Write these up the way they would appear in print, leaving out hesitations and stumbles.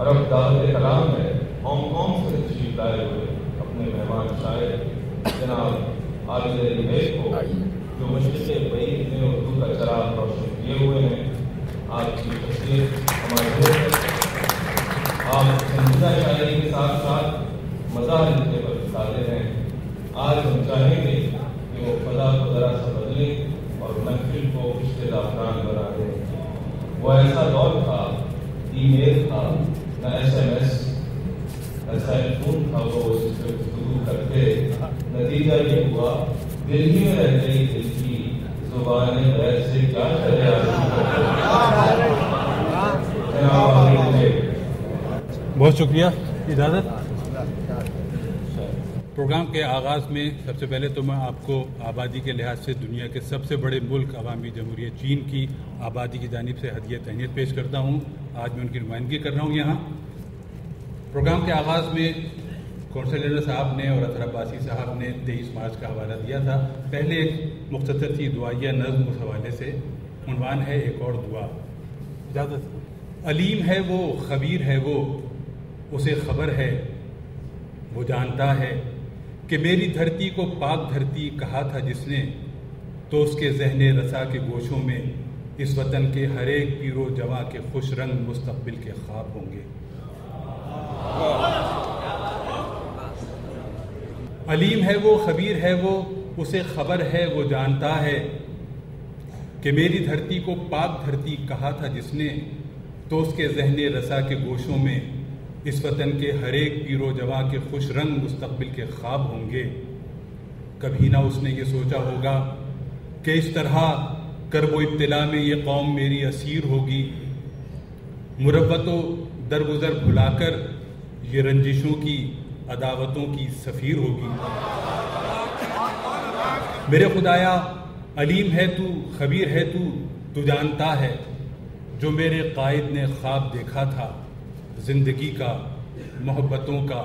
اور اب دعوت کلام ہے ہانگ کانگ سے تشریف لائے ہوئے اپنے مہمان شاعر جناب عابد علی بیگ کو، جو مشرق بعید میں اردو کا چراغ روشن کیے ہوئے ہیں۔ آپ کی تشریف ہمارے آپ سنجیدہ شاعری کے ساتھ ساتھ مزاح لکھنے پر قادر ہیں۔ آج ہم چاہیں گے کہ وہ فضا کو ذرا سا بدلیں اور محفل کو رشتے دافران بنا دیں۔ وہ ایسا دور تھا، ای میل تھا، نہ ایس ایم ایس، نہ سیل فون تھا وہ جس پہ گفتگو کرتے۔ نتیجہ یہ ہوا دل ہی میں رہ گئی دل کی زبان غیر سے کیا چلے بہت شکریہ۔ اجازت؟ پروگرام کے آغاز میں سب سے پہلے تو میں آپ کو آبادی کے لحاظ سے دنیا کے سب سے بڑے ملک عوامی جمہوریہ چین کی آبادی کی جانب سے ہدیہ تہنیت پیش کرتا ہوں۔ آج میں ان کی نمائندگی کر رہا ہوں یہاں۔ پروگرام کے آغاز میں کونسلر صاحب نے اور اطہر عباسی صاحب نے 23 مارچ کا حوالہ دیا تھا۔ پہلے ایک مختصر سی دعائیہ نظم اس حوالے سے، عنوان ہے ایک اور دعا۔ اجازت؟ علیم ہے وہ، خبیر ہے وہ، اسے خبر ہے، وہ جانتا ہے کہ میری دھرتی کو پاک دھرتی کہا تھا جس نے، تو اس کے ذہن رسا کے گوشوں میں اس وطن کے ہر ایک پیر و جواں کے خوش رنگ مستقبل کے خواب ہوں گے۔ علیم ہے وہ، خبیر ہے وہ، اسے خبر ہے، وہ جانتا ہے کہ میری دھرتی کو پاک دھرتی کہا تھا جس نے، تو اس کے ذہن رسا کے گوشوں میں اس وطن کے ہر ایک پیر و جواں کے خوش رنگ مستقبل کے خواب ہوں گے۔ کبھی نہ اس نے یہ سوچا ہوگا کہ اس طرح کرب و ابتلا میں یہ قوم میری اسیر ہوگی، مروت و درگزر بھلا کر یہ رنجشوں کی عداوتوں کی سفیر ہوگی۔ میرے خدایا علیم ہے تو، خبیر ہے تو جانتا ہے جو میرے قائد نے خواب دیکھا تھا زندگی کا، محبتوں کا،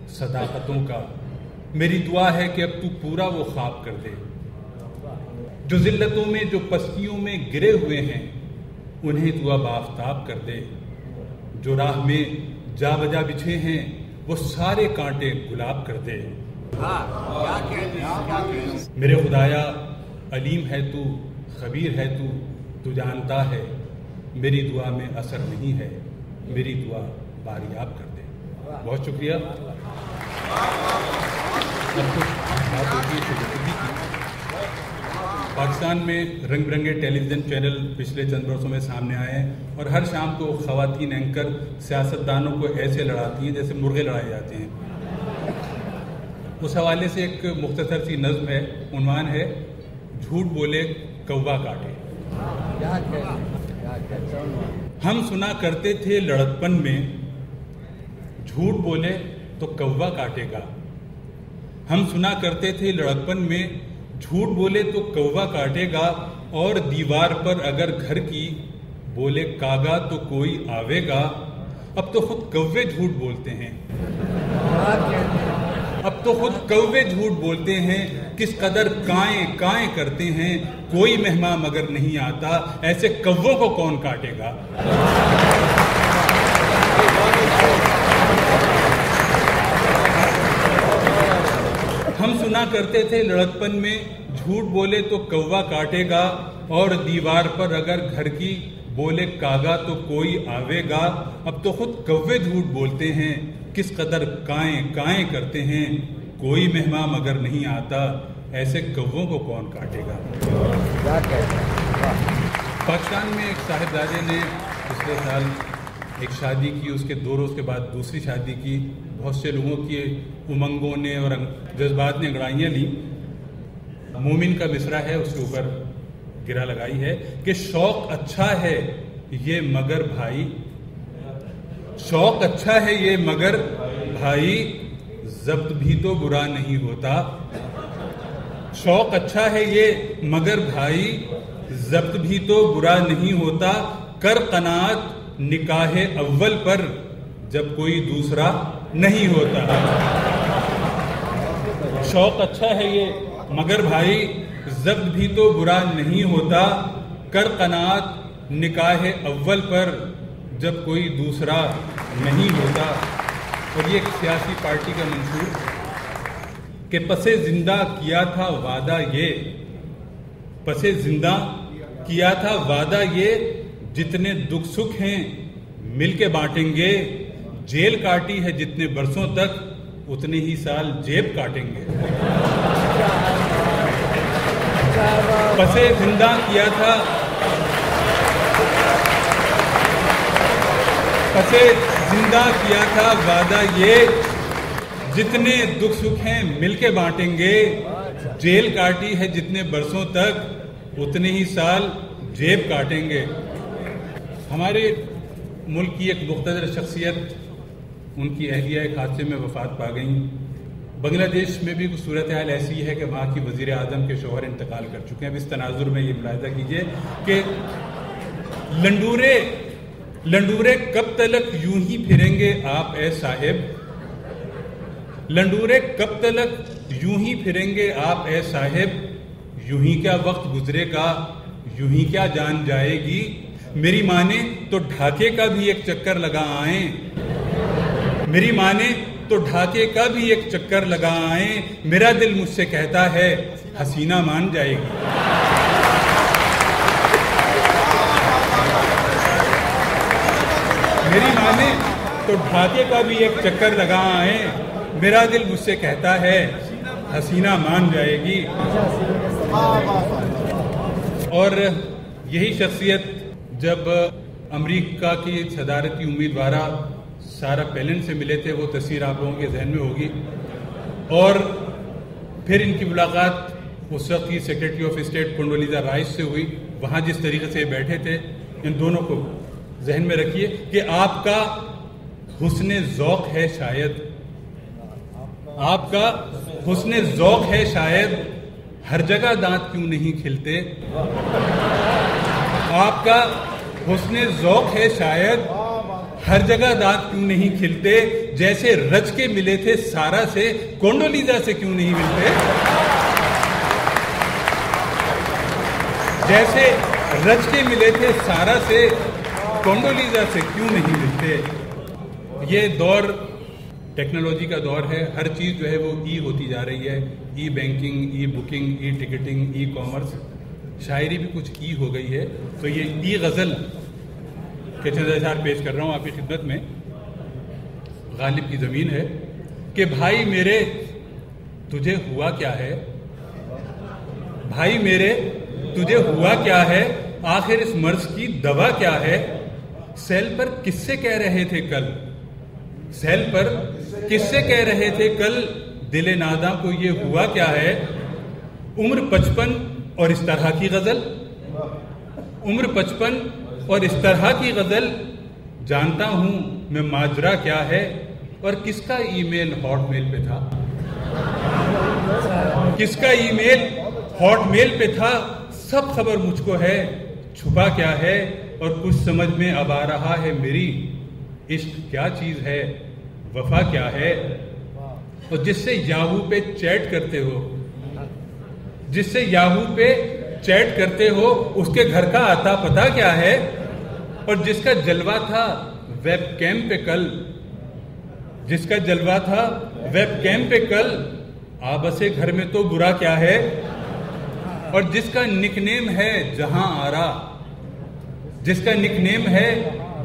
صداقتوں کا۔ میری دعا ہے کہ اب تو پورا وہ خواب کر دے۔ جو ذلتوں میں، جو پستیوں میں گرے ہوئے ہیں انہیں تو اب آفتاب کر دے۔ جو راہ میں جا بجا بچھے ہیں وہ سارے کانٹے گلاب کر دے۔ میرے خدایا علیم ہے تو، خبیر ہے تو جانتا ہے میری دعا میں اثر نہیں ہے، میری دعا باریاب کر دے۔ بہت شکریہ۔ پاکستان میں رنگ برنگے ٹیلی ویژن چینل پچھلے چند برسوں میں سامنے آئے ہیں اور ہر شام کو خواتین اینکر سیاستدانوں کو ایسے لڑاتی ہیں جیسے مرغے لڑائے جاتے ہیں۔ اس حوالے سے ایک مختصر سی نظم ہے، عنوان ہے جھوٹ بولے کوا کاٹے۔ ہم سنا کرتے تھے لڑکپن میں جھوٹ بولے تو کوا کاٹے گا۔ ہم سنا کرتے تھے لڑکپن میں جھوٹ بولے تو کوا کاٹے گا، اور دیوار پر اگر گھر کی بولے کاغا تو کوئی آوے گا۔ اب تو خود کوے جھوٹ بولتے ہیں، اب تو خود کوے جھوٹ بولتے ہیں، کس قدر کائیں کائیں کرتے ہیں، کوئی مہمان مگر نہیں آتا، ایسے کووں کو کون کاٹے گا۔ ہم سنا کرتے تھے لڑکپن میں جھوٹ بولے تو کوا کاٹے گا، اور دیوار پر اگر گھر کی بولے کاغا تو کوئی آوے گا۔ اب تو خود کوے جھوٹ بولتے ہیں، کس قدر کائیں کائیں کرتے ہیں، کوئی مہمان مگر نہیں آتا، ایسے کووں کو کون کاٹے گا۔ پاکستان میں ایک صاحبزادے نے پچھلے سال ایک شادی کی، اس کے 2 روز کے بعد دوسری شادی کی۔ بہت سے لوگوں کی امنگوں نے اور جذبات نے انگڑائیاں لیں۔ مومن کا مصرع ہے، اس کے اوپر گرہ لگائی ہے کہ شوق اچھا ہے یہ مگر بھائی، شوق اچھا ہے یہ مگر بھائی، ضبط بھی تو برا نہیں ہوتا۔ شوق اچھا ہے یہ مگر بھائی، ضبط بھی تو برا نہیں ہوتا، کر قناعت نکاح اول پر جب کوئی دوسرا نہیں ہوتا۔ شوق اچھا ہے یہ مگر بھائی، ضبط بھی تو برا نہیں ہوتا، کر قناعت نکاح اول پر جب کوئی دوسرا نہیں ہوتا. اور یہ ایک سیاسی پارٹی کا منشور کہ پسے زندہ کیا تھا وعدہ یہ جتنے دکھ سکھ ہیں مل کے بانٹیں گے. جیل کاٹی ہے جتنے برسوں تک اتنے ہی سال جیب کاٹیں گے. پسے زندہ کیا تھا وعدہ یہ جتنے دکھ سکھ ہیں مل کے بانٹیں گے. جیل کاٹی ہے جتنے برسوں تک اتنے ہی سال جیب کاٹیں گے. ہمارے ملک کی ایک مقتدر شخصیت ان کی اہلیہ ایک حادثے میں وفات پا گئیں. بنگلہ دیش میں بھی کچھ صورتحال ایسی ہے کہ وہاں کی وزیر اعظم کے شوہر انتقال کر چکے ہیں. اب اس تناظر میں یہ ملاحظہ کیجئے کہ لنڈورے کب تلک یوں ہی پھریں گے آپ اے صاحب. لنڈورے کب تلک یوں ہی پھریں گے آپ اے صاحب. یوں ہی کیا وقت گزرے گا یوں ہی کیا جان جائے گی. میری مانے تو ڈھاکے کا بھی ایک چکر لگا آئیں. میری مانے تو ڈھاکے کا بھی ایک چکر لگا آئیں. میرا دل مجھ سے کہتا ہے حسینہ مان جائے گی. میری مانے تو ڈھاکے کا بھی ایک چکر لگا آئیں. میرا دل مجھ سے کہتا ہے حسینہ مان جائے گی. اور یہی شخصیت جب امریکہ کی صدارتی امیدوارہ سارہ پیلن سے ملے تھے، وہ تصویر آپ لوگوں کے ذہن میں ہوگی. اور پھر ان کی ملاقات اس وقت کی سیکرٹری آف اسٹیٹ کنڈولیزا رائس سے ہوئی. وہاں جس طریقے سے بیٹھے تھے، ان دونوں کو ذہن میں رکھیے کہ آپ کا حسن ذوق ہے شاید. آپ کا حسن ذوق ہے شاید ہر جگہ دانت کیوں نہیں کھلتے. آپ کا حسن ذوق ہے شاید ہر جگہ دانت کیوں نہیں کھلتے. جیسے رچ کے ملے تھے سارا سے کنڈولیزا سے کیوں نہیں ملتے. جیسے رچ کے ملے تھے سارا سے کنڈولیزا سے کیوں نہیں ملتے. یہ دور ٹیکنالوجی کا دور ہے. ہر چیز جو ہے وہ ای ہوتی جا رہی ہے. ای بینکنگ، ای بکنگ، ای ٹکٹنگ، ای کامرس. شاعری بھی کچھ ای ہو گئی ہے. تو یہ ای غزل کے چند اشعار پیش کر رہا ہوں آپ کی خدمت میں. غالب کی زمین ہے کہ بھائی میرے تجھے ہوا کیا ہے. بھائی میرے تجھے ہوا کیا ہے. آخر اس مرض کی دوا کیا ہے. سیل پر کس سے کہہ رہے تھے کل. سیل پر کس سے کہہ رہے تھے کل. دل ناداں کو یہ ہوا کیا ہے. عمر 55 اور اس طرح کی غزل. عمر 55 اور اس طرح کی غزل. جانتا ہوں میں ماجرا کیا ہے. اور کس کا ای میل ہاٹ میل پہ تھا. کس کا ای میل ہاٹ میل پہ تھا. سب خبر مجھ کو ہے. چھپا کیا ہے اور کچھ سمجھ میں اب آ رہا ہے میری. عشق کیا چیز ہے، وفا کیا ہے. اور جس سے یاہو پہ چیٹ کرتے ہو، جس سے یاہو پہ چیٹ کرتے ہو، اس کے گھر کا آتا پتا کیا ہے. اور جس کا جلوہ تھا ویب کیم پہ کل، جس کا جلوہ تھا ویب کیم پہ کل. آبسے گھر میں تو برا کیا ہے. اور جس کا نک نیم ہے جہاں آرا، جس کا نک نیم ہے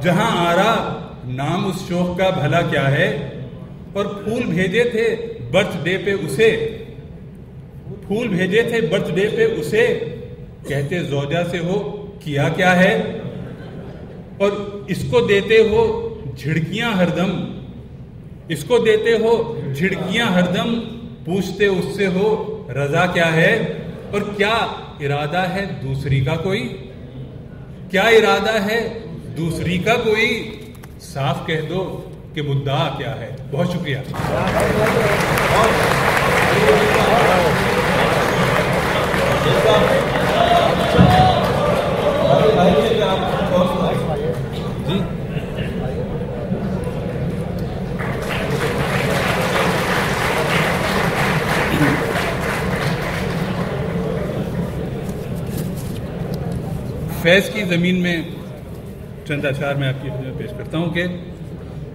جہاں آرا. نام اس شوخ کا بھلا کیا ہے. اور پھول بھیجے تھے برتھ ڈے پہ اسے، پھول بھیجے تھے برتھ ڈے پہ اسے. کہتے زوجہ سے ہو کیا کیا ہے. اور اس کو دیتے ہو جھڑکیاں ہر دم، اس کو دیتے ہو جھڑکیاں ہر دم. پوچھتے اس سے ہو رضا کیا ہے. اور کیا ارادہ ہے دوسری کا کوئی. کیا ارادہ ہے دوسری کا کوئی. صاف کہہ دو کہ مدعا کیا ہے. بہت شکریہ. جی فیض کی زمین میں چند اشعار میں آپ کی خدمت پیش کرتا ہوں کہ